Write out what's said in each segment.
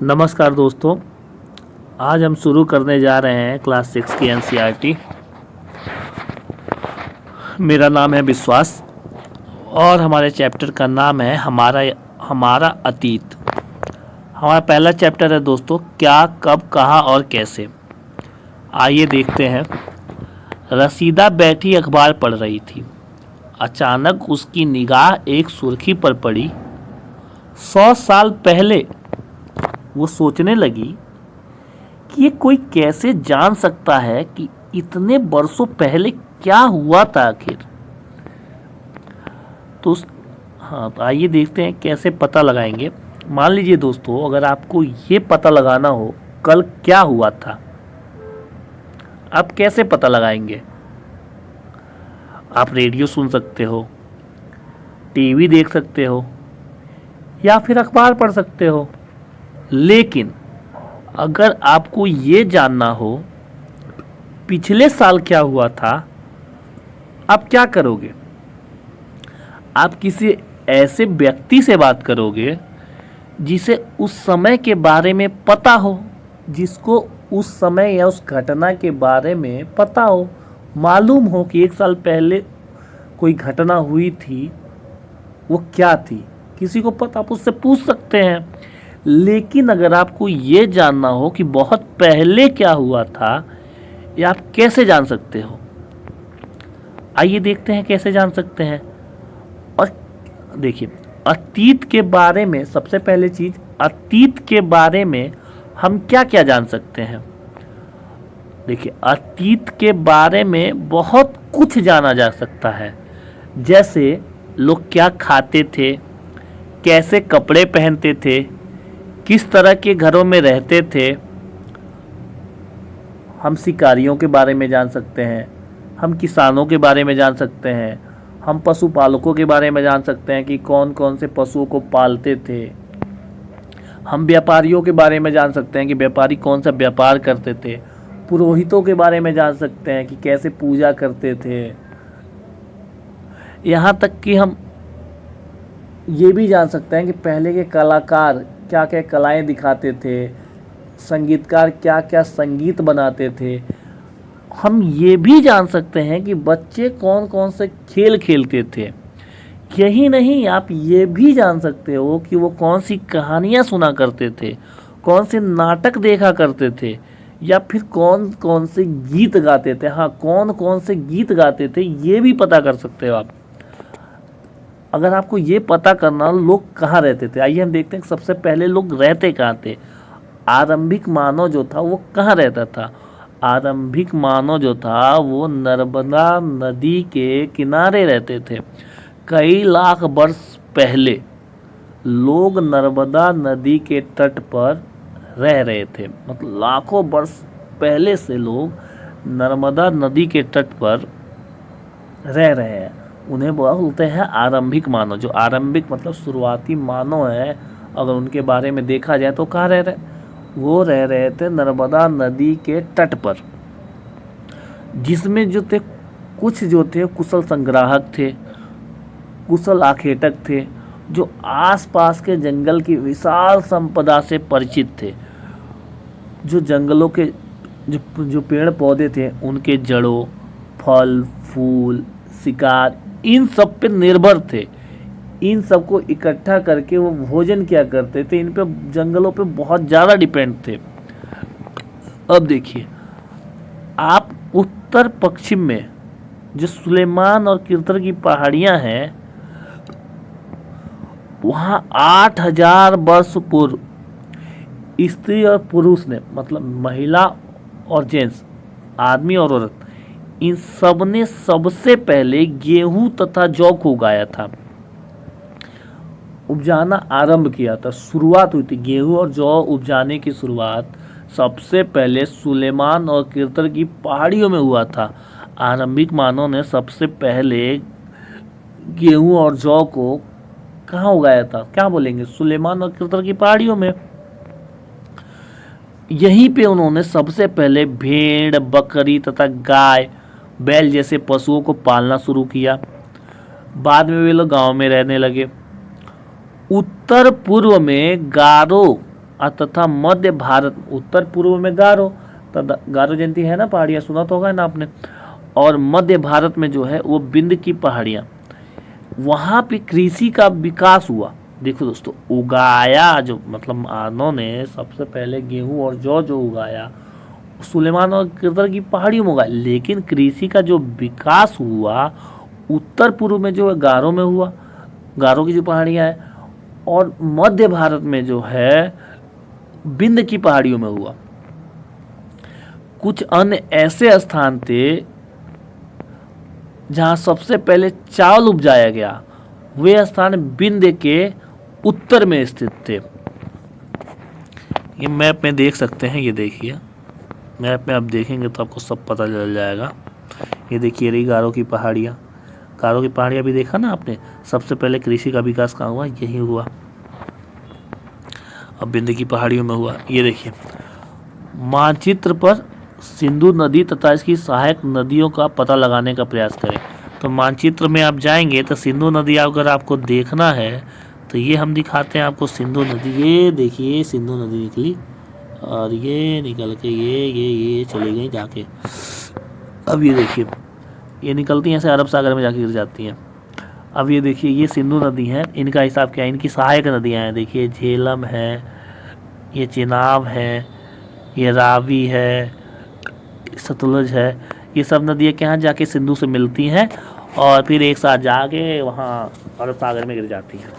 नमस्कार दोस्तों, आज हम शुरू करने जा रहे हैं क्लास 6 की एनसीईआरटी। मेरा नाम है विश्वास और हमारे चैप्टर का नाम है हमारा हमारा अतीत। हमारा पहला चैप्टर है दोस्तों, क्या, कब, कहाँ और कैसे। आइए देखते हैं। रसीदा बैठी अखबार पढ़ रही थी। अचानक उसकी निगाह एक सुर्खी पर पड़ी। 100 साल पहले। वो सोचने लगी कि ये कोई कैसे जान सकता है कि इतने बरसों पहले क्या हुआ था आखिर। तो आइए देखते हैं कैसे पता लगाएंगे। मान लीजिए दोस्तों, अगर आपको ये पता लगाना हो कल क्या हुआ था, आप कैसे पता लगाएंगे? आप रेडियो सुन सकते हो, टीवी देख सकते हो या फिर अखबार पढ़ सकते हो। लेकिन अगर आपको ये जानना हो पिछले साल क्या हुआ था, आप क्या करोगे? आप किसी ऐसे व्यक्ति से बात करोगे जिसे उस समय के बारे में पता हो, जिसको उस समय या उस घटना के बारे में पता हो, मालूम हो कि 1 साल पहले कोई घटना हुई थी, वो क्या थी। किसी को पता, आप उससे पूछ सकते हैं। लेकिन अगर आपको ये जानना हो कि बहुत पहले क्या हुआ था, ये आप कैसे जान सकते हो? आइए देखते हैं कैसे जान सकते हैं। और देखिए, अतीत के बारे में सबसे पहले चीज, अतीत के बारे में हम क्या क्या जान सकते हैं। देखिए, अतीत के बारे में बहुत कुछ जाना जा सकता है। जैसे लोग क्या खाते थे, कैसे कपड़े पहनते थे, किस तरह के घरों में रहते थे। हम शिकारियों के बारे में जान सकते हैं, हम किसानों के बारे में जान सकते हैं, हम पशुपालकों के बारे में जान सकते हैं कि कौन कौन से पशुओं को पालते थे। हम व्यापारियों के बारे में जान सकते हैं कि व्यापारी कौन सा व्यापार करते थे। पुरोहितों के बारे में जान सकते हैं कि कैसे पूजा करते थे। यहाँ तक कि हम ये भी जान सकते हैं कि पहले के कलाकार क्या क्या कलाएं दिखाते थे, संगीतकार क्या क्या संगीत बनाते थे। हम ये भी जान सकते हैं कि बच्चे कौन कौन से खेल खेलते थे। यही नहीं, आप ये भी जान सकते हो कि वो कौन सी कहानियाँ सुना करते थे, कौन से नाटक देखा करते थे, या फिर कौन कौन से गीत गाते थे। हाँ, कौन कौन से गीत गाते थे ये भी पता कर सकते हो आप। अगर आपको ये पता करना लोग कहाँ रहते थे, आइए हम देखते हैं सबसे पहले लोग रहते कहाँ थे। आरंभिक मानव जो था वो कहाँ रहता था? आरंभिक मानव जो था वो नर्मदा नदी के किनारे रहते थे। कई लाख वर्ष पहले लोग नर्मदा नदी के तट पर रह रहे थे। मतलब लाखों वर्ष पहले से लोग नर्मदा नदी के तट पर रह रहे हैं। उन्हें बोलते हैं आरंभिक मानव। जो आरंभिक मतलब शुरुआती मानव है, अगर उनके बारे में देखा जाए तो कहाँ रह रहे? वो रह रहे थे नर्मदा नदी के तट पर, जिसमें जो थे कुछ जो थे कुशल संग्राहक थे, कुशल आखेटक थे, जो आसपास के जंगल की विशाल संपदा से परिचित थे। जो जंगलों के जो पेड़ पौधे थे, उनके जड़ों, फल फूल, शिकार, इन सब पे निर्भर थे। इन सब को इकट्ठा करके वो भोजन क्या करते थे, इन पे जंगलों पे बहुत ज़्यादा डिपेंड थे। अब देखिए, आप उत्तर पश्चिम में जो सुलेमान और किरतर की पहाड़ियाँ हैं, वहाँ 8000 वर्ष पूर्व स्त्री और पुरुष ने, मतलब महिला और जेंट्स, आदमी और औरत, इन सब ने सबसे पहले गेहूं तथा जौ को उगाया था, उपजाना आरंभ किया था। शुरुआत हुई थी गेहूं और जौ उपजाने की शुरुआत सबसे पहले सुलेमान और किरतर की पहाड़ियों में हुआ था। आरंभिक मानव ने सबसे पहले गेहूं और जौ को कहाँ उगाया था? क्या बोलेंगे? सुलेमान और किरतर की पहाड़ियों में। यहीं पे उन्होंने सबसे पहले भेड़, बकरी तथा गाय, बैल जैसे पशुओं को पालना शुरू किया। बाद में वे लोग गांव में रहने लगे। उत्तर पूर्व में गारो तथा मध्य भारत, उत्तर पूर्व में गारो, तथा गारो जयंती है ना पहाड़ियाँ, सुना तो होगा ना आपने। और मध्य भारत में जो है वो विंध्य की पहाड़ियाँ, वहाँ पे कृषि का विकास हुआ। देखो दोस्तों, उगाया जो मतलब मानव ने सबसे पहले गेहूं और जौ जो उगाया सुलेमान और किरदर की पहाड़ियों में उगाया, लेकिन कृषि का जो विकास हुआ उत्तर पूर्व में जो है गारो में हुआ, गारो की जो पहाड़ियाँ है, और मध्य भारत में जो है विंध्य की पहाड़ियों में हुआ। कुछ अन्य ऐसे स्थान थे जहाँ सबसे पहले चावल उपजाया गया, वे स्थान विंध्य के उत्तर में स्थित थे। ये मैप में देख सकते हैं, ये देखिए मैप में आप देखेंगे तो आपको सब पता चल जाएगा। ये देखिए रही गारो की पहाड़ियाँ, गारो की पहाड़ियाँ भी देखा ना आपने, सबसे पहले कृषि का विकास कहाँ हुआ, यही हुआ, अब विंध्य की पहाड़ियों में हुआ। ये देखिए मानचित्र पर सिंधु नदी तथा इसकी सहायक नदियों का पता लगाने का प्रयास करें। तो मानचित्र में आप जाएंगे तो सिंधु नदी अगर आपको देखना है तो ये हम दिखाते हैं आपको सिंधु नदी। ये देखिए सिंधु नदी निकली और ये निकल के ये चली गई जाके। अब ये देखिए ये निकलती हैं ऐसे अरब सागर में जाके गिर जाती हैं। अब ये देखिए ये सिंधु नदी है, इनका हिसाब क्या है, इनकी सहायक नदियाँ हैं। देखिए झेलम है, ये चिनाब है, ये रावी है, सतलुज है, ये सब नदियाँ क्या जाके सिंधु से मिलती हैं और फिर एक साथ जाके वहाँ अरब सागर में गिर जाती हैं।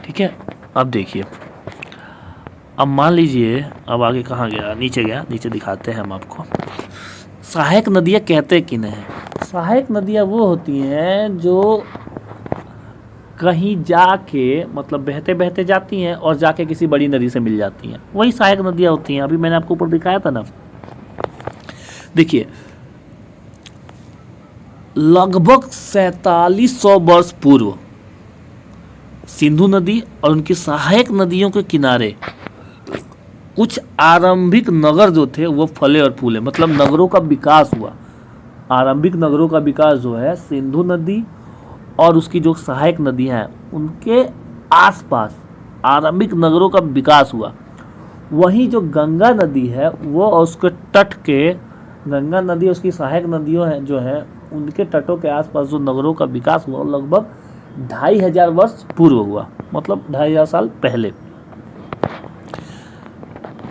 ठीक है, अब देखिए, अब मान लीजिए अब आगे कहाँ गया, नीचे गया, नीचे दिखाते हैं हम आपको। सहायक नदियाँ कहते किन्हें हैं? सहायक नदियाँ वो होती हैं जो कहीं जाके मतलब बहते बहते जाती हैं और जाके किसी बड़ी नदी से मिल जाती हैं, वही सहायक नदियाँ होती हैं। अभी मैंने आपको ऊपर दिखाया था ना, देखिए लगभग 4700 वर्ष पूर्व सिंधु नदी और उनकी सहायक नदियों के किनारे कुछ आरंभिक नगर जो थे वो फले और फूले, मतलब नगरों का विकास हुआ। आरंभिक नगरों का विकास जो है सिंधु नदी और उसकी जो सहायक नदियां हैं उनके आसपास आरंभिक नगरों का विकास हुआ। वहीं जो गंगा नदी है वो और उसके तट के, गंगा नदी उसकी सहायक नदियों हैं जो हैं उनके तटों के आसपास जो नगरों का विकास हुआ लगभग 2500 वर्ष पूर्व हुआ, मतलब 2500 साल पहले।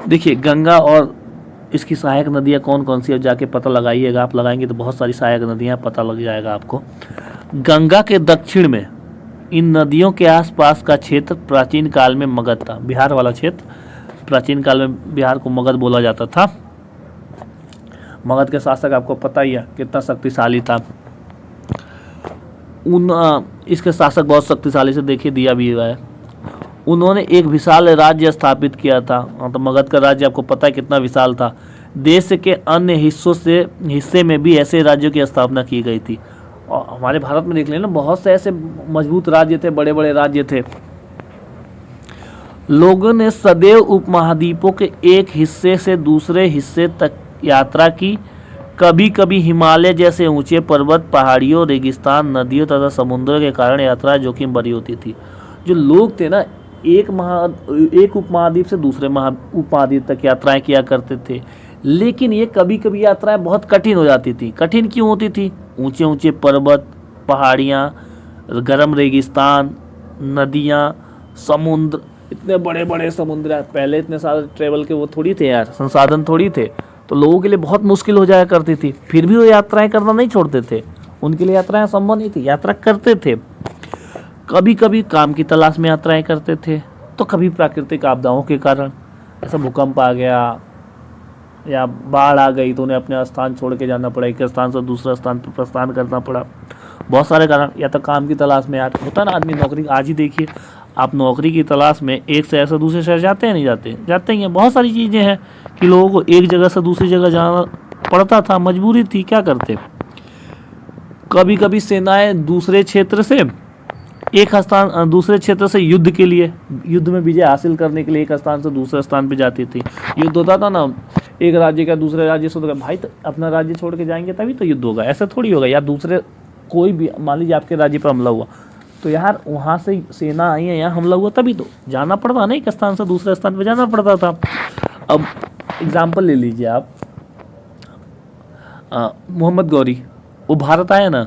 देखिए गंगा और इसकी सहायक नदियाँ कौन कौन सी है जाके पता लगाइएगा, आप लगाएंगे तो बहुत सारी सहायक नदियाँ पता लग जाएगा आपको। गंगा के दक्षिण में इन नदियों के आसपास का क्षेत्र प्राचीन काल में मगध था। बिहार वाला क्षेत्र, प्राचीन काल में बिहार को मगध बोला जाता था। मगध के शासक आपको पता ही है कितना शक्तिशाली था। इसके शासक बहुत शक्तिशाली से देखिए दिया भी हुआ है। उन्होंने एक विशाल राज्य स्थापित किया था। तो मगध का राज्य आपको पता है कितना विशाल था। देश के अन्य हिस्से में भी ऐसे राज्यों की स्थापना की गई थी। और हमारे भारत में देख लेना बहुत से ऐसे मजबूत राज्य थे, बड़े बड़े राज्य थे। लोगों ने सदैव उपमहाद्वीपों के एक हिस्से से दूसरे हिस्से तक यात्रा की। कभी कभी हिमालय जैसे ऊंचे पर्वत, पहाड़ियों, रेगिस्तान, नदियों तथा समुद्रों के कारण यात्रा जोखिम भरी होती थी। जो लोग थे ना एक उपमहाद्वीप से दूसरे उपमहाद्वीप तक यात्राएं किया करते थे, लेकिन ये कभी कभी यात्राएं बहुत कठिन हो जाती थी। कठिन क्यों होती थी? ऊंचे ऊंचे पर्वत, पहाड़ियाँ, गर्म रेगिस्तान, नदियाँ, समुद्र, इतने बड़े बड़े समुद्र। पहले इतने सारे ट्रेवल के वो थोड़ी थे यार, संसाधन थोड़ी थे, तो लोगों के लिए बहुत मुश्किल हो जाया करती थी। फिर भी वो यात्राएं करना नहीं छोड़ते थे, उनके लिए यात्राएं संभव नहीं थी, यात्रा करते थे। कभी कभी काम की तलाश में यात्राएं करते थे, तो कभी प्राकृतिक आपदाओं के कारण, ऐसा भूकंप आ गया या बाढ़ आ गई तो उन्हें अपने स्थान छोड़ के जाना पड़ा, एक स्थान से दूसरे स्थान पर प्रस्थान करना पड़ा। बहुत सारे कारण, या तो काम की तलाश में, यार होता ना आदमी नौकरी, आज ही देखिए आप नौकरी की तलाश में एक शहर से दूसरे शहर जाते हैं, नहीं जाते? जाते ही हैं। बहुत सारी चीज़ें हैं कि लोगों को एक जगह से दूसरी जगह जाना पड़ता था, मजबूरी थी, क्या करते। कभी कभी सेनाएं दूसरे क्षेत्र से दूसरे क्षेत्र से युद्ध के लिए, युद्ध में विजय हासिल करने के लिए एक स्थान से दूसरे स्थान पे जाती थी। युद्ध होता था ना, एक राज्य का दूसरे राज्य से, तो भाई तो अपना राज्य छोड़ के जाएंगे तभी तो युद्ध होगा, ऐसा थोड़ी होगा। या दूसरे कोई भी, मान लीजिए आपके राज्य पर हमला हुआ तो यार वहाँ से सेना आई है, यहाँ हमला हुआ, तभी तो जाना पड़ता ना, एक स्थान से दूसरे स्थान पे जाना पड़ता था। अब एग्जाम्पल ले लीजिए आप, मोहम्मद गौरी, वो भारत आया ना,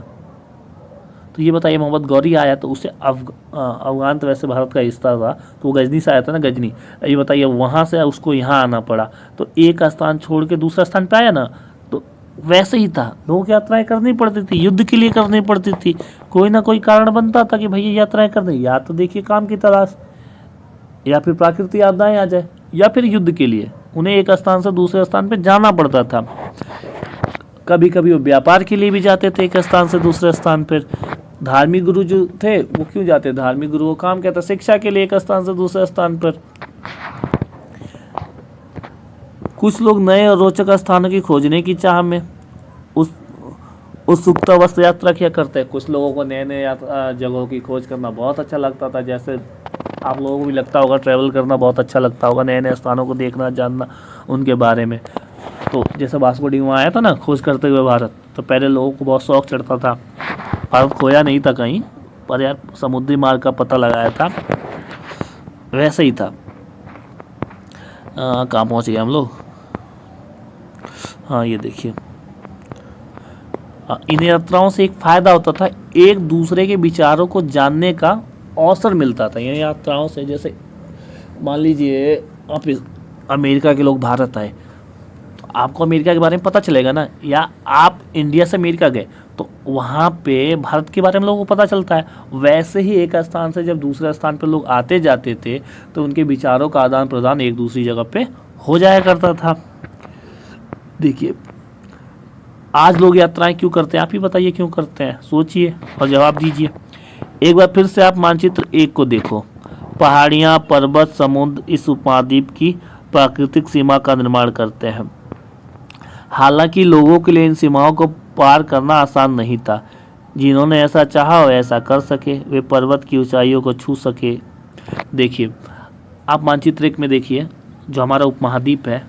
तो ये बताइए मोहम्मद गौरी आया तो उसे अफगान तो वैसे भारत का हिस्सा था, तो वो गजनी से आया था ना, गजनी। ये बताइए वहाँ से उसको यहाँ आना पड़ा, तो एक स्थान छोड़ के दूसरा स्थान पे आया ना, तो वैसे ही था, लोग यात्राएं करनी पड़ती थी, युद्ध के लिए करनी पड़ती थी, कोई ना कोई कारण बनता था कि भैया यात्राएं करनी, या तो देखिए काम की तलाश, या फिर प्राकृतिक आपदाएं आ जाए, या फिर युद्ध के लिए उन्हें एक स्थान से दूसरे स्थान पे जाना पड़ता था। कभी कभी वो व्यापार के लिए भी जाते थे एक स्थान से दूसरे स्थान पर। धार्मिक गुरु जो थे वो क्यों जाते, धार्मिक गुरु वो काम कहता शिक्षा के लिए एक स्थान से दूसरे स्थान पर। कुछ लोग नए और रोचक स्थानों की खोजने की चाह में उत्सुकतावश यात्रा किया करते हैं। कुछ लोगों को नए नए जगहों की खोज करना बहुत अच्छा लगता था, जैसे आप लोगों को भी लगता होगा, ट्रैवल करना बहुत अच्छा लगता होगा, नए नए स्थानों को देखना, जानना उनके बारे में। तो जैसे वास्को डिगामा आया था ना खोज करते हुए भारत, तो पहले लोगों को बहुत शौक चढ़ता था, भारत खोया नहीं था कहीं पर यार, समुद्री मार्ग का पता लगाया था, वैसे ही था। कहाँ पहुँच गए हम लोग, हाँ ये देखिए, इन यात्राओं से एक फ़ायदा होता था, एक दूसरे के विचारों को जानने का अवसर मिलता था। इन यात्राओं से जैसे मान लीजिए आप अमेरिका के लोग भारत आए, तो आपको अमेरिका के बारे में पता चलेगा ना, या आप इंडिया से अमेरिका गए तो वहाँ पे भारत के बारे में लोगों को पता चलता है। वैसे ही एक स्थान से जब दूसरे स्थान पर लोग आते जाते थे तो उनके विचारों का आदान प्रदान एक दूसरी जगह पे हो जाया करता था। देखिए आज लोग यात्राएं क्यों करते हैं, आप ही बताइए क्यों करते हैं, सोचिए और जवाब दीजिए। एक बार फिर से आप मानचित्र 1 को देखो, पहाड़ियाँ, पर्वत, समुद्र इस उपमहाद्वीप की प्राकृतिक सीमा का निर्माण करते हैं। हालांकि लोगों के लिए इन सीमाओं को पार करना आसान नहीं था। जिन्होंने ऐसा चाहा वो ऐसा कर सके, वे पर्वत की ऊंचाइयों को छू सके। देखिए आप मानचित्र 1 में देखिए, जो हमारा उपमहाद्वीप है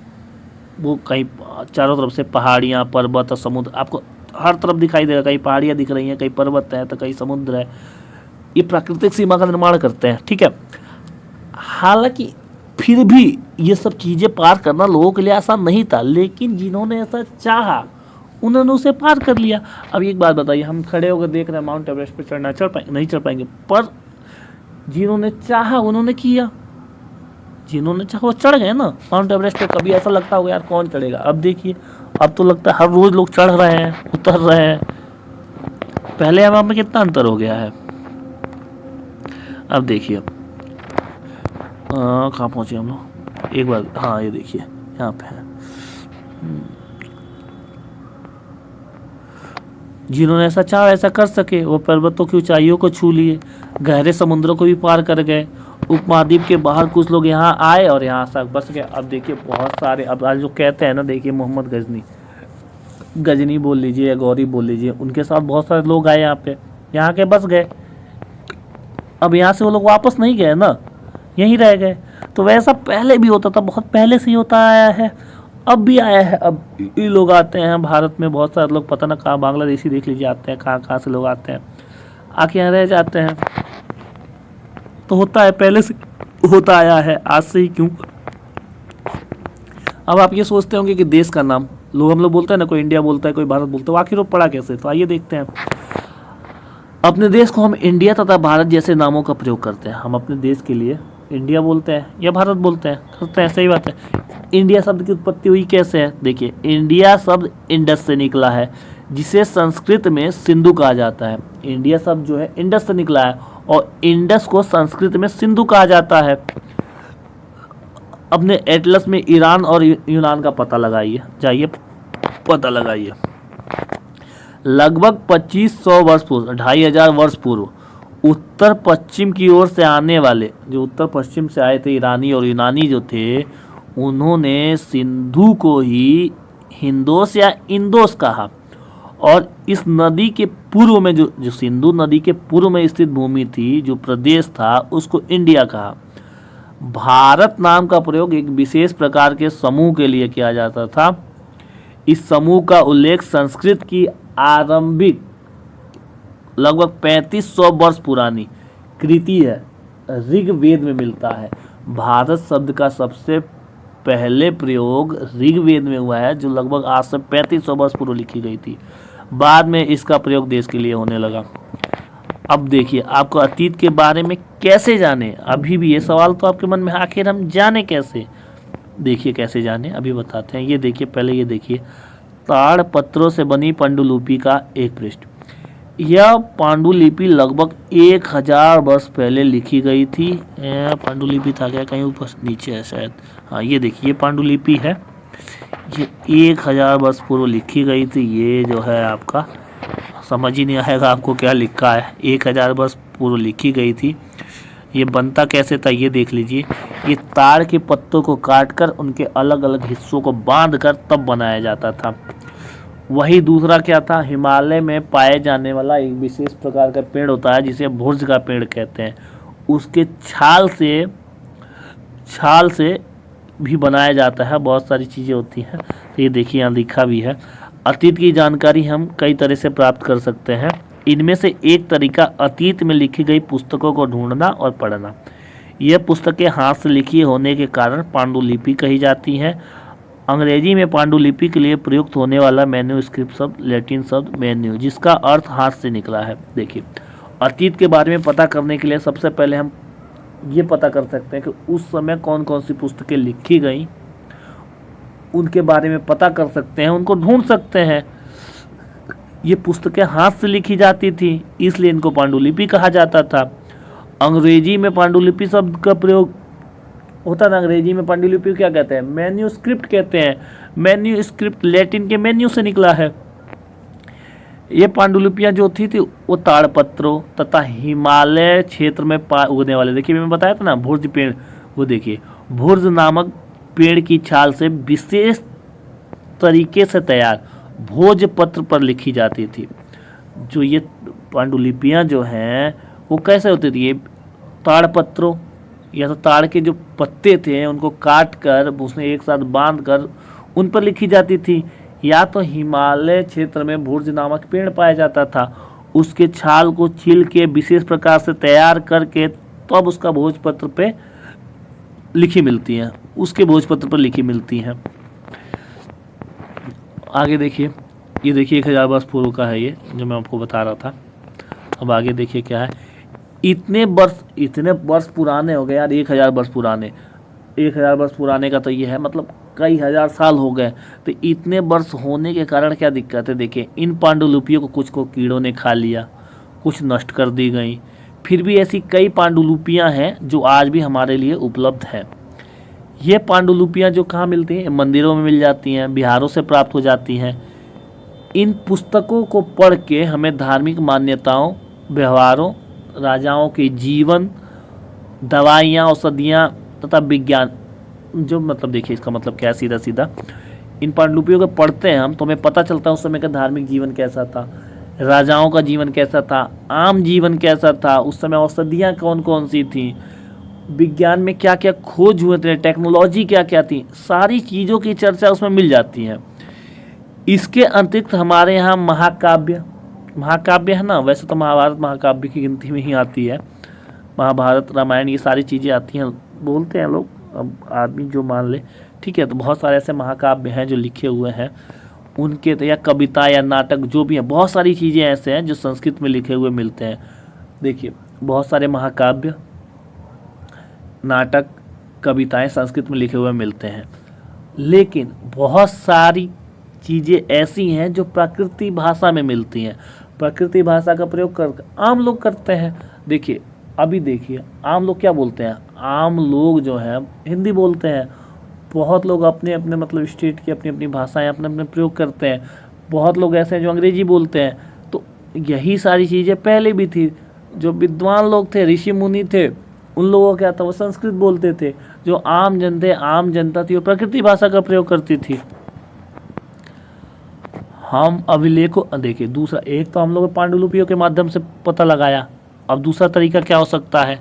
वो कहीं चारों तरफ से पहाड़ियाँ, पर्वत और समुद्र आपको हर तरफ दिखाई देगा, कहीं पहाड़ियाँ दिख रही हैं, कहीं पर्वत है तो कहीं समुद्र है। ये प्राकृतिक सीमा का निर्माण करते हैं, ठीक है। हालांकि फिर भी ये सब चीज़ें पार करना लोगों के लिए आसान नहीं था, लेकिन जिन्होंने ऐसा चाहा उन्होंने उसे पार कर लिया। अब एक बात बताइए, हम खड़े होकर देख रहे हैं माउंट एवरेस्ट पे चढ़ना, चढ़ पाएंगे नहीं चढ़ पाएंगे, पर जिन्होंने चाहा उन्होंने किया, जिन्होंने चाहा वो चढ़ गए ना माउंट एवरेस्ट पे। कभी ऐसा लगता होगा यार कौन चढ़ेगा, अब देखिए अब तो लगता है हर रोज लोग चढ़ रहे हैं, उतर रहे हैं। पहले अब में कितना अंतर हो गया है। अब देखिए कहाँ पहुँचे हम लोग, एक बार हाँ ये देखिए यहाँ पे है। जिन्होंने ऐसा चाहा ऐसा कर सके, वो पर्वतों की ऊंचाइयों को छू लिए, गहरे समुद्रों को भी पार कर गए। उपमहाद्वीप के बाहर कुछ लोग यहाँ आए और यहाँ से बस गए। अब देखिए बहुत सारे, अब आज जो कहते हैं ना, देखिए मोहम्मद गजनी बोल लीजिए या गौरी बोल लीजिए, उनके साथ बहुत सारे लोग आए यहाँ पे, यहाँ के बस गए। अब यहाँ से वो लोग वापस नहीं गए ना, यहीं रह गए। तो वैसा पहले भी होता था, बहुत पहले से ही होता आया है, अब भी आया है। अब ये लोग आते हैं भारत में, बहुत सारे लोग पता ना कहाँ, बांग्लादेशी देख लीजिए आते हैं, कहाँ कहाँ से लोग आते हैं, आके यहाँ रह जाते हैं। तो होता है, पहले से होता आया है, आज से ही क्यों। अब आप ये सोचते होंगे कि देश का नाम हम लोग बोलते हैं ना, कोई इंडिया बोलता है, कोई भारत बोलता है, आखिर वो पढ़ा कैसे। तो आइए देखते हैं। अपने देश को हम इंडिया तथा भारत जैसे नामों का प्रयोग करते हैं। हम अपने देश के लिए इंडिया बोलते हैं या भारत बोलते हैं, करते हैं, सही बात है। इंडिया शब्द की उत्पत्ति हुई कैसे है, देखिए इंडिया शब्द इंडस से निकला है, जिसे संस्कृत में सिंधु कहा जाता है। इंडिया शब्द जो है इंडस से निकला है और इंडस को संस्कृत में सिंधु कहा जाता है। अपने एटलस में ईरान और यूनान का पता लगाइए, जाइए पता लगाइए। लगभग 2500 वर्ष पूर्व, 2500 वर्ष पूर्व उत्तर पश्चिम की ओर से आने वाले, जो उत्तर पश्चिम से आए थे ईरानी और यूनानी जो थे, उन्होंने सिंधु को ही हिंदोस या इंदोस कहा। और इस नदी के पूर्व में जो सिंधु नदी के पूर्व में स्थित भूमि थी, जो प्रदेश था, उसको इंडिया कहा। भारत नाम का प्रयोग एक विशेष प्रकार के समूह के लिए किया जाता था। इस समूह का उल्लेख संस्कृत की आरंभिक लगभग 3500 वर्ष पुरानी कृति है ऋग्वेद में मिलता है। भारत शब्द का सबसे पहले प्रयोग ऋग्वेद में हुआ है, जो लगभग आज से 3500 वर्ष पूर्व लिखी गई थी। बाद में इसका प्रयोग देश के लिए होने लगा। अब देखिए, आपको अतीत के बारे में कैसे जाने, अभी भी ये सवाल तो आपके मन में, आखिर हम जाने कैसे। देखिए कैसे जाने, अभी बताते हैं। ये देखिए, पहले ये देखिए, ताड़ पत्रों से बनी पांडुलिपि का एक पृष्ठ। यह पांडुलिपि लगभग 1000 वर्ष पहले लिखी गई थी। पांडुलिपि था क्या, कहीं ऊपर नीचे है शायद। हाँ, ये देखिए, ये पांडुलिपि है, ये 1000 वर्ष पूर्व लिखी गई थी। ये जो है आपका, समझ ही नहीं आएगा आपको क्या लिखा है। 1000 वर्ष पूर्व लिखी गई थी। ये बनता कैसे था ये देख लीजिए। ये ताड़ के पत्तों को काटकर उनके अलग अलग हिस्सों को बांधकर तब बनाया जाता था। वही दूसरा क्या था, हिमालय में पाए जाने वाला एक विशेष प्रकार का पेड़ होता है जिसे भुर्ज का पेड़ कहते हैं। उसके छाल से भी बनाया जाता है। बहुत सारी चीज़ें होती हैं। तो ये देखिए, यहाँ लिखा भी है। अतीत की जानकारी हम कई तरह से प्राप्त कर सकते हैं। इनमें से एक तरीका अतीत में लिखी गई पुस्तकों को ढूंढना और पढ़ना। यह पुस्तकें हाथ से लिखी होने के कारण पांडुलिपि कही जाती हैं। अंग्रेजी में पांडुलिपि के लिए प्रयुक्त होने वाला मैन्यूस्क्रिप्ट शब्द लैटिन शब्द मैन्यू, जिसका अर्थ हाथ से निकला है। देखिए, अतीत के बारे में पता करने के लिए सबसे पहले हम ये पता कर सकते हैं कि उस समय कौन कौन सी पुस्तकें लिखी गई, उनके बारे में पता कर सकते हैं, उनको ढूंढ सकते हैं। ये पुस्तकें हाथ से लिखी जाती थी, इसलिए इनको पांडुलिपि कहा जाता था। अंग्रेजी में पांडुलिपि शब्द का प्रयोग होता था। अंग्रेजी में पांडुलिपि क्या कहते हैं, मैन्यूस्क्रिप्ट कहते हैं। मैन्यूस्क्रिप्ट लैटिन के मेन्यू से निकला है। ये पांडुलिपियाँ जो थी वो ताड़पत्रों तथा हिमालय क्षेत्र में उगने वाले, देखिए मैंने बताया था ना, भुर्ज पेड़, वो देखिए, भुर्ज नामक पेड़ की छाल से विशेष तरीके से तैयार भोजपत्र पर लिखी जाती थी। जो ये पांडुलिपियाँ जो हैं वो कैसे होती थी, ये ताड़पत्रों या तो ताड़ के जो पत्ते थे उनको काट कर उसमें एक साथ बांध कर उन पर लिखी जाती थी। या तो हिमालय क्षेत्र में भुर्ज नामक पेड़ पाया जाता था, उसके छाल को छील के विशेष प्रकार से तैयार करके तब उसका भोजपत्र पे लिखी मिलती हैं, उसके भोजपत्र पर लिखी मिलती हैं। आगे देखिए, ये देखिए 1000 वर्ष पूर्व का है ये जो मैं आपको बता रहा था। अब आगे देखिए क्या है, इतने वर्ष पुराने हो गए यार, 1000 वर्ष पुराने। 1000 वर्ष पुराने का तो ये है, मतलब कई हजार साल हो गए। तो इतने वर्ष होने के कारण क्या दिक्कत है, देखिए इन पांडुलिपियों को कुछ को कीड़ों ने खा लिया, कुछ नष्ट कर दी गई। फिर भी ऐसी कई पांडुलिपियाँ हैं जो आज भी हमारे लिए उपलब्ध हैं। ये पांडुलिपियाँ जो कहाँ मिलती हैं, मंदिरों में मिल जाती हैं, बिहारों से प्राप्त हो जाती हैं। इन पुस्तकों को पढ़ के हमें धार्मिक मान्यताओं, व्यवहारों, राजाओं के जीवन, दवाइयाँ, औषधियाँ तथा विज्ञान, जो मतलब देखिए इसका मतलब क्या है, सीधा सीधा इन पांडुलिपियों को पढ़ते हैं हम तो हमें पता चलता है उस समय का धार्मिक जीवन कैसा था, राजाओं का जीवन कैसा था, आम जीवन कैसा था, उस समय औषधियाँ कौन कौन सी थी, विज्ञान में क्या क्या खोज हुए थे, टेक्नोलॉजी क्या क्या थी, सारी चीज़ों की चर्चा उसमें मिल जाती है। इसके अतिरिक्त हमारे यहाँ महाकाव्य है ना, वैसे तो महाभारत महाकाव्य की गिनती में ही आती है। महाभारत, रामायण, ये सारी चीज़ें आती हैं, बोलते हैं लोग, अब आदमी जो मान ले, ठीक है। तो बहुत सारे ऐसे महाकाव्य हैं जो लिखे हुए हैं, उनके या कविता या नाटक जो भी है, बहुत सारी चीज़ें ऐसे हैं जो संस्कृत में लिखे हुए मिलते हैं। देखिए बहुत सारे महाकाव्य, नाटक, कविताएं संस्कृत में लिखे हुए मिलते हैं, लेकिन बहुत सारी चीज़ें ऐसी हैं जो प्राकृतिक भाषा में मिलती हैं। प्राकृतिक भाषा का प्रयोग कर आम लोग करते हैं। देखिए अभी देखिए आम लोग क्या बोलते हैं, आम लोग जो हैं हिंदी बोलते हैं। बहुत लोग अपने अपने मतलब स्टेट की अपनी अपनी भाषाएं अपने अपने प्रयोग करते हैं। बहुत लोग ऐसे हैं जो अंग्रेजी बोलते हैं। तो यही सारी चीज़ें पहले भी थी। जो विद्वान लोग थे, ऋषि मुनि थे, उन लोगों का क्या था, वो संस्कृत बोलते थे। जो आम जनता थी वो प्राकृतिक भाषा का प्रयोग करती थी। हम अभिलेखों, देखिए दूसरा, एक तो हम लोग पांडुलिपियों के माध्यम से पता लगाया, अब दूसरा तरीका क्या हो सकता है,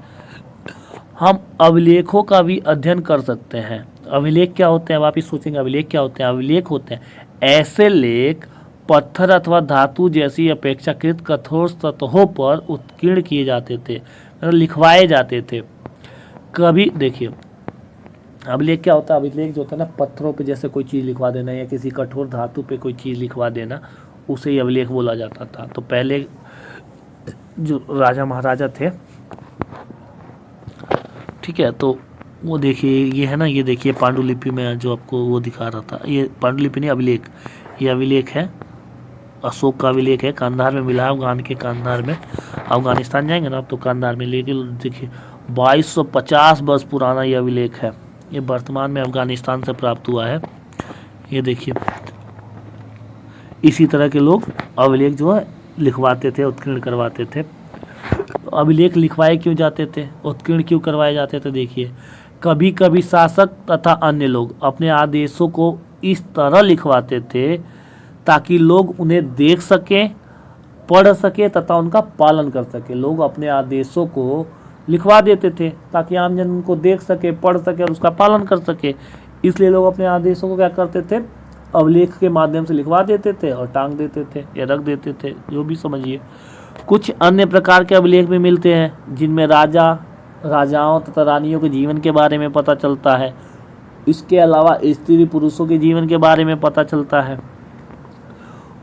हम अभिलेखों का भी अध्ययन कर सकते हैं। अभिलेख क्या होते हैं, वापिस सोचेंगे अभिलेख क्या होते हैं। अभिलेख होते हैं ऐसे लेख पत्थर अथवा धातु जैसी अपेक्षाकृत कठोर सतहों पर उत्कीर्ण किए जाते थे। लिखवाए जाते थे। कभी देखिए अभिलेख क्या होता है, अभिलेख जो होता है ना, पत्थरों पे जैसे कोई चीज़ लिखवा देना या किसी कठोर धातु पे कोई चीज़ लिखवा देना, उसे ही अभिलेख बोला जाता था। तो पहले जो राजा महाराजा थे, ठीक है, तो वो देखिए ये है ना, ये देखिए पांडुलिपि में जो आपको वो दिखा रहा था, ये पांडुलिपि नहीं अभिलेख, ये अभिलेख है, अशोक का अभिलेख है, कांधार में मिला है, अफगान के कांधार में। अफगानिस्तान जाएंगे ना आप तो कांधार में, लेकिन देखिए 2250 वर्ष पुराना ये अभिलेख है। ये वर्तमान में अफगानिस्तान से प्राप्त हुआ है। ये देखिए इसी तरह के लोग अभिलेख जो है लिखवाते थे, उत्कीर्ण करवाते थे। तो अभिलेख लिखवाए क्यों जाते थे, उत्कीर्ण क्यों करवाए जाते थे? देखिए कभी कभी शासक तथा अन्य लोग अपने आदेशों को इस तरह लिखवाते थे ताकि लोग उन्हें देख सकें, पढ़ सके तथा उनका पालन कर सके। लोग अपने आदेशों को लिखवा देते थे ताकि आम जन उनको देख सके, पढ़ सके और उसका पालन कर सके। इसलिए लोग अपने आदेशों को क्या करते थे, अभिलेख के माध्यम से लिखवा देते थे और टांग देते थे या रख देते थे, जो भी समझिए। कुछ अन्य प्रकार के अभिलेख भी मिलते हैं जिनमें राजाओं तथा रानियों के जीवन के बारे में पता चलता है। इसके अलावा स्त्री पुरुषों के जीवन के बारे में पता चलता है।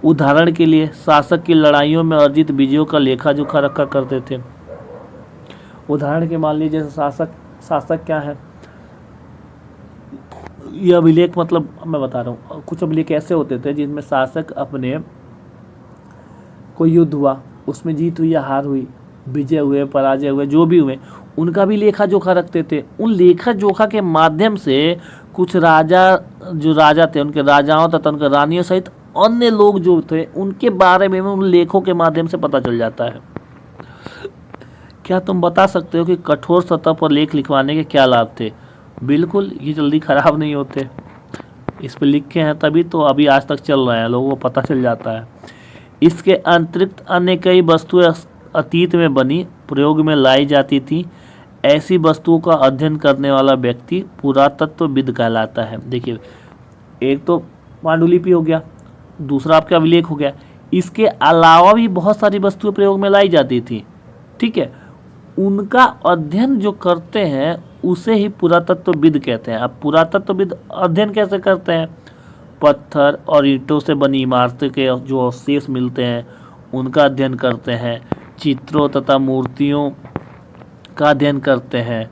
उदाहरण के लिए शासक की लड़ाइयों में अर्जित विजयों का लेखा जोखा रखा करते थे। उदाहरण के मान लीजिए शासक क्या है, ये अभिलेख मतलब मैं बता रहा हूँ, कुछ अभिलेख ऐसे होते थे जिनमें शासक अपने कोई युद्ध हुआ, उसमें जीत हुई या हार हुई, विजय हुए पराजय हुए, जो भी हुए, उनका भी लेखा जोखा रखते थे। उन लेखा जोखा के माध्यम से कुछ राजा थे, उनके राजाओं तथा उनके रानियों सहित अन्य लोग जो थे उनके बारे में उन लेखों के माध्यम से पता चल जाता है। क्या तुम बता सकते हो कि कठोर सतह पर लेख लिखवाने के क्या लाभ थे? बिल्कुल, ये जल्दी खराब नहीं होते, इस पर लिखे हैं तभी तो अभी आज तक चल रहे हैं, लोगों को पता चल जाता है। इसके अतिरिक्त अन्य कई वस्तुएं अतीत में बनी प्रयोग में लाई जाती थी। ऐसी वस्तुओं का अध्ययन करने वाला व्यक्ति पुरातत्वविद कहलाता है। देखिए एक तो पांडुलिपि हो गया, दूसरा आपका अभिलेख हो गया, इसके अलावा भी बहुत सारी वस्तुएं प्रयोग में लाई जाती थी, ठीक है, उनका अध्ययन जो करते हैं उसे ही पुरातत्वविद कहते हैं। अब पुरातत्वविद अध्ययन कैसे करते हैं? पत्थर और ईंटों से बनी इमारतों के जो अवशेष मिलते हैं उनका अध्ययन करते हैं, चित्रों तथा मूर्तियों का अध्ययन करते हैं,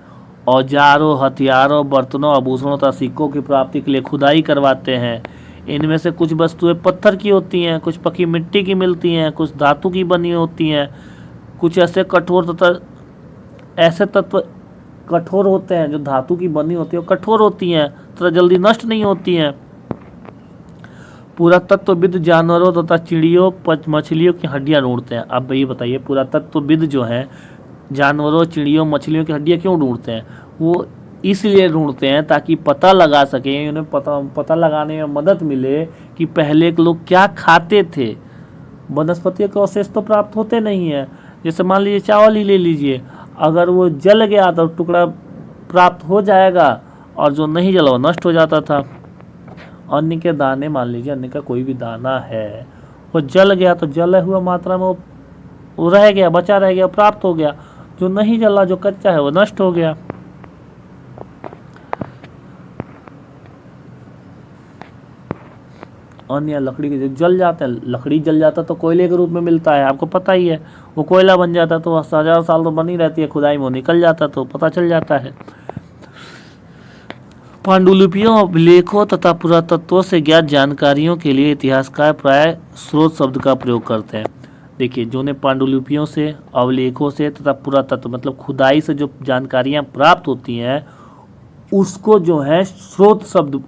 औजारों, हथियारों, बर्तनों, आभूषणों तथा सिक्कों की प्राप्ति के लिए खुदाई करवाते हैं। इनमें से कुछ वस्तुएं पत्थर की होती हैं, कुछ पक्की मिट्टी की मिलती हैं, कुछ धातु की बनी होती हैं, कुछ ऐसे तत्व कठोर होते हैं जो धातु की बनी होती है, कठोर होती हैं तथा जल्दी नष्ट नहीं होती हैं। पुरातत्वविद जानवरों तथा चिड़ियों, मछलियों की हड्डियां ढूंढते हैं। अब ये बताइए, पुरातत्वविद जो हैं जानवरों, चिड़ियों, मछलियों की हड्डियां क्यों ढूंढते हैं? वो इसलिए ढूंढते हैं ताकि पता लगा सकें, उन्हें पता लगाने में मदद मिले कि पहले के लोग क्या खाते थे। वनस्पतियों के अवशेष तो प्राप्त होते नहीं है, जैसे मान लीजिए चावल ही ले लीजिए, अगर वो जल गया तो टुकड़ा प्राप्त हो जाएगा और जो नहीं जला वो नष्ट हो जाता था। अन्न के दाने, मान लीजिए अन्न का कोई भी दाना है, वो जल गया तो जला हुआ मात्रा में वो रह गया, बचा रह गया, प्राप्त हो गया। जो नहीं जला, जो कच्चा है, वो नष्ट हो गया। अन्न या लकड़ी के जो जल जाता है, लकड़ी जल जाता तो कोयले के रूप में मिलता है, आपको पता ही है, वो कोयला बन जाता तो 1000 साल तो बनी रहती है, खुदाई में वो निकल जाता तो पता चल जाता है। पांडुलिपियों, अभिलेखों तथा पुरातत्वों से ज्ञात जानकारियों के लिए इतिहासकार प्राय स्रोत शब्द का प्रयोग करते हैं। देखिए जो ने पांडुलिपियों से, अभिलेखों से तथा पुरातत्व मतलब खुदाई से जो जानकारियाँ प्राप्त होती हैं उसको जो है स्रोत शब्द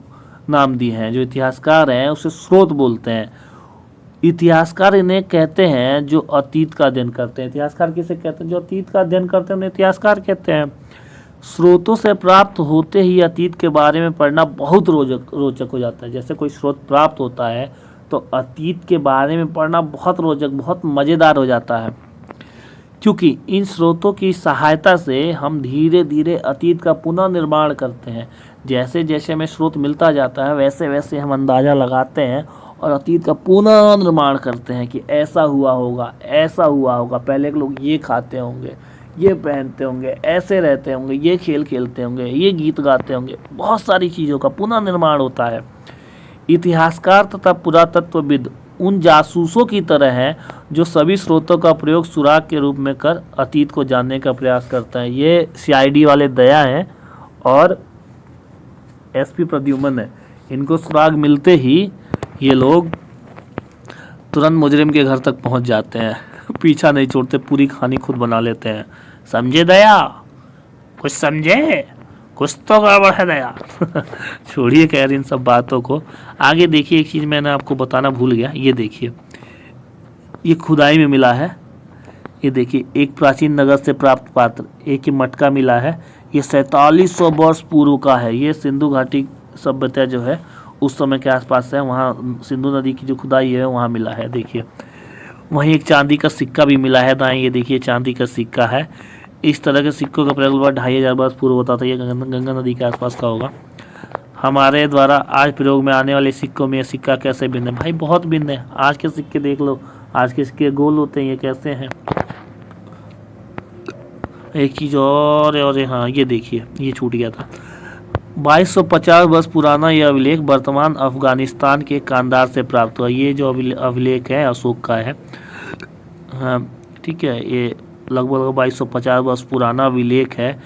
नाम दिए हैं। जो इतिहासकार हैं उसे स्रोत बोलते हैं। इतिहासकार इन्हें कहते हैं जो अतीत का अध्ययन करते हैं। इतिहासकार किसे कहते हैं? जो अतीत का अध्ययन करते हैं उन्हें इतिहासकार कहते हैं। स्रोतों से प्राप्त होते ही अतीत के बारे में पढ़ना बहुत रोचक हो जाता है। जैसे कोई स्रोत प्राप्त होता है तो अतीत के बारे में पढ़ना बहुत रोचक, बहुत मज़ेदार हो जाता है, क्योंकि इन स्रोतों की सहायता से हम धीरे धीरे अतीत का पुनर्निर्माण करते हैं। जैसे जैसे हमें स्रोत मिलता जाता है वैसे वैसे हम अंदाज़ा लगाते हैं और अतीत का पुनर्निर्माण करते हैं कि ऐसा हुआ होगा, ऐसा हुआ होगा, पहले के लोग ये खाते होंगे, ये पहनते होंगे, ऐसे रहते होंगे, ये खेल खेलते होंगे, ये गीत गाते होंगे, बहुत सारी चीज़ों का पुनः निर्माण होता है। इतिहासकार तथा पुरातत्वविद उन जासूसों की तरह हैं जो सभी स्रोतों का प्रयोग सुराग के रूप में कर अतीत को जानने का प्रयास करते हैं। ये सीआईडी वाले दया हैं और एसपी प्रद्युम्न है। इनको सुराग मिलते ही ये लोग तुरंत मुजरिम के घर तक पहुंच जाते हैं, पीछा नहीं छोड़ते, पूरी कहानी खुद बना लेते हैं। समझे दया, कुछ समझे, कुछ तो गड़बड़ है दया। छोड़िए खैर इन सब बातों को, आगे देखिए। एक चीज़ मैंने आपको बताना भूल गया, ये देखिए, ये खुदाई में मिला है। ये देखिए, एक प्राचीन नगर से प्राप्त पात्र, एक ही मटका मिला है। ये 4700 वर्ष पूर्व का है। ये सिंधु घाटी सभ्यता जो है उस समय के आसपास है, वहाँ सिंधु नदी की जो खुदाई है वहाँ मिला है। देखिए, वहीं एक चांदी का सिक्का भी मिला है दाएं, ये देखिए चांदी का सिक्का है। इस तरह के सिक्कों का प्रयोग 2500 वर्ष पूर्व होता था। ये गंगा नदी के आसपास का होगा। हमारे द्वारा आज प्रयोग में आने वाले सिक्कों में ये सिक्का कैसे भिन्न है? भाई बहुत भिन्न है। आज के सिक्के देख लो, आज के सिक्के गोल होते हैं, ये कैसे हैं? एक चीज़ और हाँ, ये देखिए, ये छूट गया था। 2250 वर्ष पुराना यह अभिलेख वर्तमान अफगानिस्तान के कांदार से प्राप्त हुआ। ये जो अभिलेख है अशोक का है, हाँ ठीक है। ये लगभग 2250 वर्ष पुराना अभिलेख है।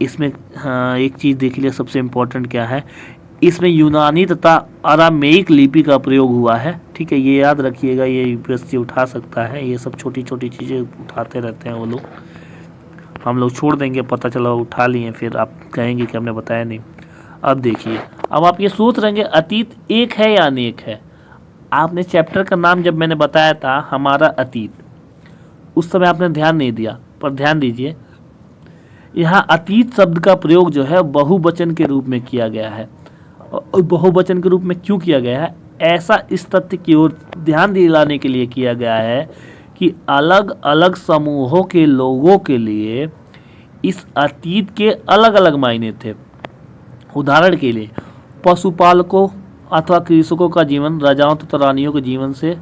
इसमें हाँ एक चीज़ देख लिया, सबसे इम्पोर्टेंट क्या है, इसमें यूनानी तथा अरामेइक लिपि का प्रयोग हुआ है। ठीक है, ये याद रखिएगा, ये यूपीएससी उठा सकता है। ये सब छोटी छोटी चीज़ें उठाते रहते हैं वो लोग, हम लोग छोड़ देंगे, पता चला उठा लिए, फिर आप कहेंगे कि हमने बताया नहीं। अब देखिए, अब आप ये सोच रहे हैं अतीत एक है या अनेक है। आपने चैप्टर का नाम जब मैंने बताया था हमारा अतीत, उस समय आपने ध्यान नहीं दिया, पर ध्यान दीजिए, यहाँ अतीत शब्द का प्रयोग जो है बहुवचन के रूप में किया गया है। और बहुवचन के रूप में क्यों किया गया है? ऐसा इस तथ्य की ओर ध्यान दिलाने के लिए किया गया है कि अलग अलग समूहों के लोगों के लिए इस अतीत के अलग अलग मायने थे। उदाहरण के लिए पशुपालकों अथवा कृषकों का जीवन राजाओं तथा रानियों के जीवन से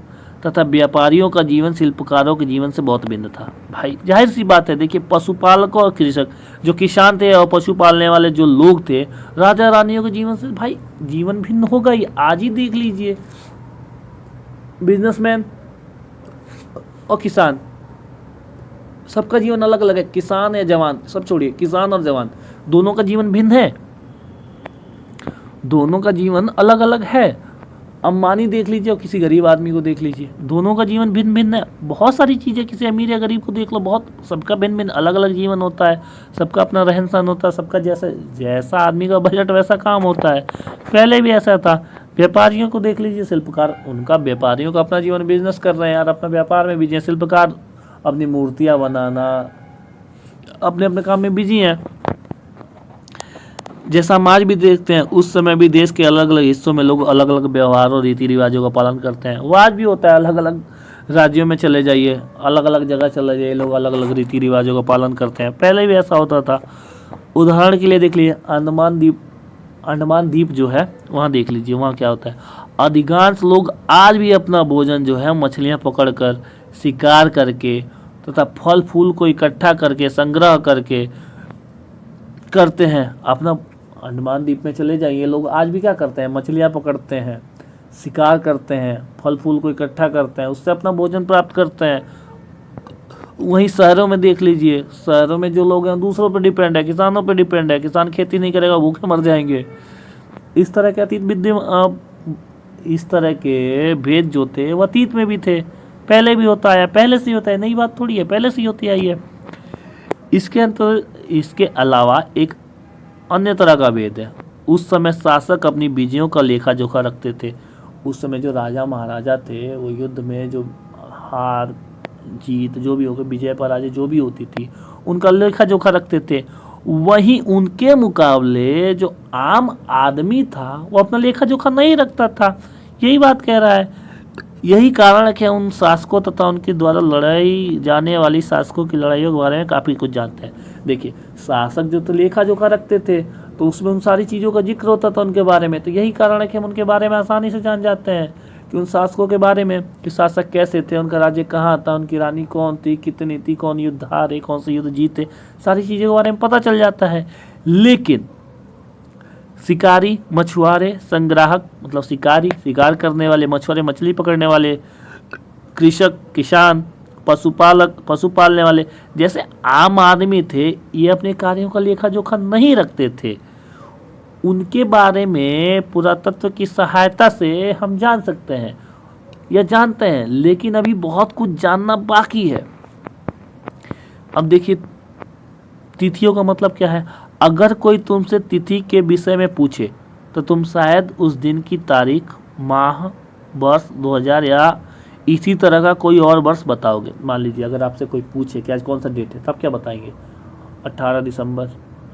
तथा व्यापारियों का जीवन शिल्पकारों के जीवन से बहुत भिन्न था। भाई जाहिर सी बात है, देखिए पशुपालकों और कृषक जो किसान थे और पशु पालने वाले जो लोग थे, राजा रानियों के जीवन से भाई जीवन भिन्न होगा ही। आज ही देख लीजिए, बिजनेसमैन और किसान, सबका जीवन अलग अलग है। किसान या जवान, सब छोड़िए, किसान और जवान दोनों का जीवन भिन्न है, दोनों का जीवन अलग अलग है। अंबानी देख लीजिए और किसी गरीब आदमी को देख लीजिए, दोनों का जीवन भिन्न भिन्न है। बहुत सारी चीज़ें, किसी अमीर या गरीब को देख लो, बहुत सबका भिन्न भिन्न अलग अलग जीवन होता है, सबका अपना रहन सहन होता है, सबका जैसा आदमी का बजट वैसा काम होता है। पहले भी ऐसा था। व्यापारियों को देख लीजिए, शिल्पकार, उनका व्यापारियों का अपना जीवन बिजनेस कर रहे हैं यार, अपना व्यापार में बिजी हैं। शिल्पकार अपनी मूर्तियाँ बनाना, अपने अपने काम में बिजी हैं। जैसा हम आज भी देखते हैं, उस समय भी देश के अलग अलग हिस्सों में लोग अलग अलग व्यवहार और रीति रिवाजों का पालन करते हैं। वो आज भी होता है, अलग अलग राज्यों में चले जाइए, अलग अलग जगह चले जाइए, लोग अलग अलग रीति रिवाजों का पालन करते हैं। पहले भी ऐसा होता था। उदाहरण के लिए देख लीजिए, अंडमान द्वीप जो है वहाँ देख लीजिए, वहाँ क्या होता है, अधिकांश लोग आज भी अपना भोजन जो है मछलियाँ पकड़कर, शिकार करके तथा फल फूल को इकट्ठा करके, संग्रह करके करते हैं। अपना अंडमान द्वीप में चले जाइए, लोग आज भी क्या करते हैं, मछलियाँ पकड़ते हैं, शिकार करते हैं, फल फूल को इकट्ठा करते हैं, उससे अपना भोजन प्राप्त करते हैं। वहीं शहरों में देख लीजिए, शहरों में जो लोग हैं दूसरों पर डिपेंड है, किसानों पर डिपेंड है। किसान खेती नहीं करेगा, भूखे मर जाएंगे। इस तरह के इस तरह के भेद जो थे वो अतीत में भी थे, पहले भी होता है, पहले से ही होता है, नई बात थोड़ी है, पहले से ही होती आई है। इसके अलावा एक अन्य तरह का भेद है। उस समय शासक अपनी विजयों का लेखा जोखा रखते थे। उस समय जो राजा महाराजा थे, वो युद्ध में जो हार जीत जो भी होगा, विजय पराजय जो भी होती थी, उनका लेखा जोखा रखते थे। वहीं उनके मुकाबले जो आम आदमी था वो अपना लेखा जोखा नहीं रखता था। यही बात कह रहा है। यही कारण है कि उन शासकों तथा उनके द्वारा लड़ाई जाने वाली शासकों की लड़ाइयों के बारे में काफ़ी कुछ जानते हैं। देखिए, शासक जो तो लेखा जोखा रखते थे, तो उसमें उन सारी चीज़ों का जिक्र होता था उनके बारे में, तो यही कारण है कि हम उनके बारे में आसानी से जान जाते हैं। कि उन शासकों के बारे में कि शासक कैसे थे, उनका राज्य कहाँ था, उनकी रानी कौन थी, कितनी थी, कौन युद्ध हारे, कौन से युद्ध जीते, सारी चीज़ों के बारे में पता चल जाता है। लेकिन शिकारी, मछुआरे, संग्राहक मतलब शिकारी शिकार करने वाले, मछुआरे मछली पकड़ने वाले, कृषक किसान, पशुपालक पशु पालने वाले जैसे आम आदमी थे, ये अपने कार्यों का लेखा जोखा नहीं रखते थे। उनके बारे में पुरातत्व की सहायता से हम जान सकते हैं या जानते हैं, लेकिन अभी बहुत कुछ जानना बाकी है। अब देखिए तिथियों का मतलब क्या है। अगर कोई तुमसे तिथि के विषय में पूछे तो तुम शायद उस दिन की तारीख, माह, वर्ष 2000 या इसी तरह का कोई और वर्ष बताओगे। मान लीजिए अगर आपसे कोई पूछे कि आज कौन सा डेट है, तब क्या बताएंगे?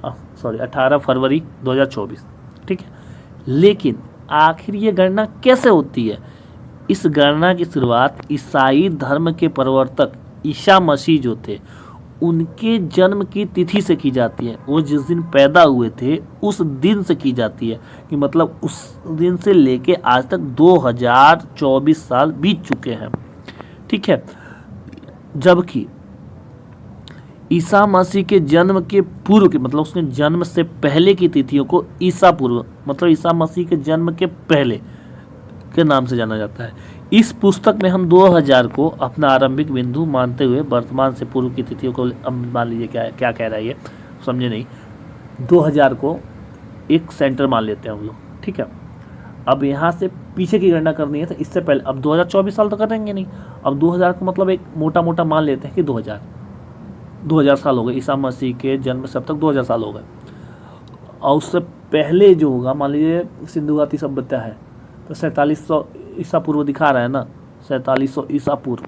18 फरवरी 2024, ठीक है। लेकिन आखिर ये गणना कैसे होती है? इस गणना की शुरुआत ईसाई धर्म के प्रवर्तक ईसा मसीह जो थे उनके जन्म की तिथि से की जाती है। वो जिस दिन पैदा हुए थे उस दिन से की जाती है, कि मतलब उस दिन से लेके आज तक 2024 साल बीत चुके हैं, ठीक है। जबकि ईसा मसीह के जन्म के पूर्व के मतलब उसके जन्म से पहले की तिथियों को ईसा पूर्व मतलब ईसा मसीह के जन्म के पहले के नाम से जाना जाता है। इस पुस्तक में हम 2000 को अपना आरंभिक बिंदु मानते हुए वर्तमान से पूर्व की तिथियों को, अब मान लीजिए क्या कह रहा है ये समझे नहीं, 2000 को एक सेंटर मान लेते हैं हम लोग, ठीक है। अब यहाँ से पीछे की गणना करनी है तो इससे पहले, अब 2024 साल तो करेंगे नहीं, अब 2000 को मतलब एक मोटा मोटा मान लेते हैं कि 2000 साल हो गए ईसा मसीह के जन्म से अब तक 2000 साल हो गए। और उससे पहले जो होगा, मान लीजिए सिंधु घाटी सभ्यता है तो 4700 ईसा पूर्व दिखा रहा है ना, 4700 ईसा पूर्व,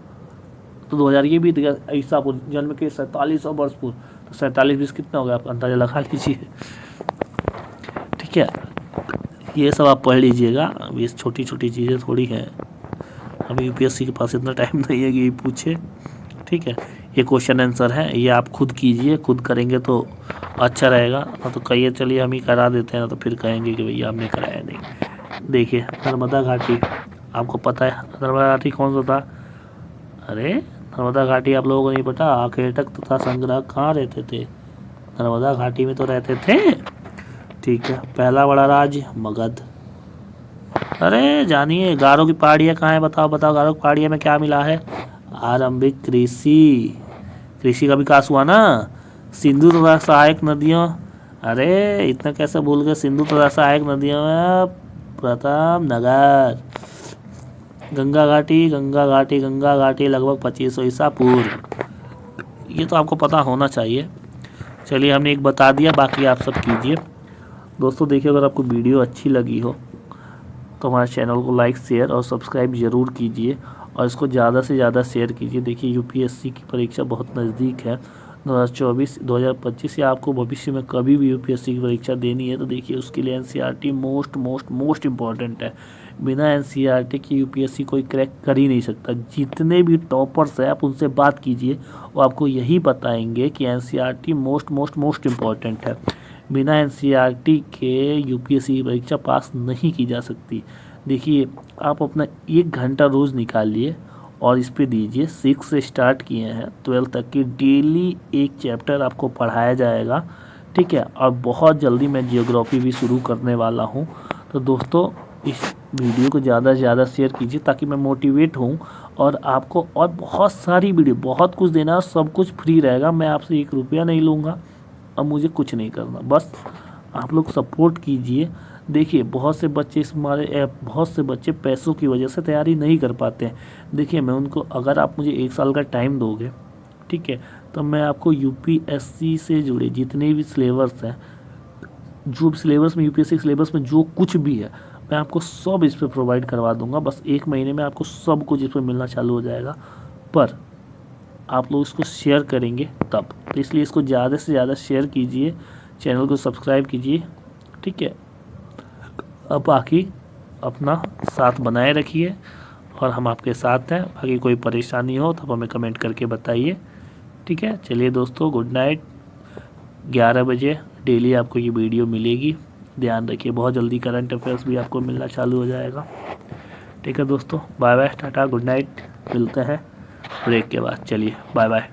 तो 2000 ये भी ईसा पूर्व जन्म के 4700 वर्ष पूर्व, तो 47 20 कितना हो गया, आप अंदाजा लगा लीजिए, ठीक है। ये सब आप पढ़ लीजिएगा, अब ये छोटी छोटी चीज़ें थोड़ी हैं, अभी यूपीएससी के पास इतना टाइम नहीं है कि ये पूछे, ठीक है। ये क्वेश्चन आंसर है, ये आप खुद कीजिए, खुद करेंगे तो अच्छा रहेगा, तो कहिए चलिए हम ही करा देते हैं, तो फिर कहेंगे कि भैया हमने कराया नहीं। देखिए नर्मदा घाटी, आपको पता है नर्मदा घाटी कौन सा था? अरे नर्मदा घाटी आप लोगों को नहीं पता? आखेटक तथा संग्रह कहाँ रहते थे? नर्मदा घाटी में तो रहते थे, ठीक है। पहला बड़ा राज्य मगध। अरे जानिए गारो की पहाड़ियाँ कहाँ है? बताओ गारो की पहाड़ियाँ में क्या मिला है? आरंभिक कृषि का विकास हुआ ना। सिंधु तथा सहायक नदियों, अरे इतना कैसे भूल गए? सिंधु तथा सहायक नदियों में प्रथम नगर गंगा घाटी लगभग 2500 ईसा पूर्व। ये तो आपको पता होना चाहिए। चलिए हमने एक बता दिया, बाकी आप सब कीजिए। दोस्तों देखिए अगर आपको वीडियो अच्छी लगी हो तो हमारे चैनल को लाइक, शेयर और सब्सक्राइब ज़रूर कीजिए और इसको ज़्यादा से ज़्यादा शेयर कीजिए। देखिए यूपीएससी की परीक्षा बहुत नज़दीक है, 2024 2025 या आपको भविष्य में कभी भी यूपीएससी की परीक्षा देनी है तो देखिए उसके लिए एनसीईआरटी मोस्ट इम्पॉर्टेंट है। बिना एनसीईआरटी की यूपीएससी कोई क्रैक कर ही नहीं सकता। जितने भी टॉपर्स हैं आप उनसे बात कीजिए, वो आपको यही बताएंगे कि एनसीईआरटी मोस्ट इम्पॉर्टेंट है। बिना एनसीईआरटी के यूपीएससी की परीक्षा पास नहीं की जा सकती। देखिए आप अपना 1 घंटा रोज़ निकालिए और इस पे दीजिए। 6 से स्टार्ट किए हैं 12 तक की डेली एक चैप्टर आपको पढ़ाया जाएगा, ठीक है। और बहुत जल्दी मैं जियोग्राफी भी शुरू करने वाला हूँ। तो दोस्तों इस वीडियो को ज़्यादा से ज़्यादा शेयर कीजिए ताकि मैं मोटिवेट हूँ और आपको और बहुत सारी वीडियो, बहुत कुछ देना, सब कुछ फ्री रहेगा। मैं आपसे 1 रुपया नहीं लूँगा और मुझे कुछ नहीं करना, बस आप लोग सपोर्ट कीजिए। देखिए बहुत से बच्चे पैसों की वजह से तैयारी नहीं कर पाते हैं। देखिए मैं उनको, अगर आप मुझे 1 साल का टाइम दोगे, ठीक है, तो मैं आपको यूपीएससी से जुड़े जितने भी सिलेबस हैं, जो सिलेबस में यूपीएससी सिलेबस में जो कुछ भी है, मैं आपको सब इस पर प्रोवाइड करवा दूंगा। बस 1 महीने में आपको सब कुछ इस पर मिलना चालू हो जाएगा, पर आप लोग इसको शेयर करेंगे तब। तो इसलिए इसको ज़्यादा से ज़्यादा शेयर कीजिए, चैनल को सब्सक्राइब कीजिए, ठीक है। अब बाकी अपना साथ बनाए रखिए और हम आपके साथ हैं। बाकी कोई परेशानी हो तो हमें कमेंट करके बताइए, ठीक है। चलिए दोस्तों गुड नाइट। 11 बजे डेली आपको ये वीडियो मिलेगी। ध्यान रखिए बहुत जल्दी करंट अफेयर्स भी आपको मिलना चालू हो जाएगा। ठीक है दोस्तों, bye bye, tata, good night, मिलते हैं ब्रेक के बाद। चलिए बाय बाय।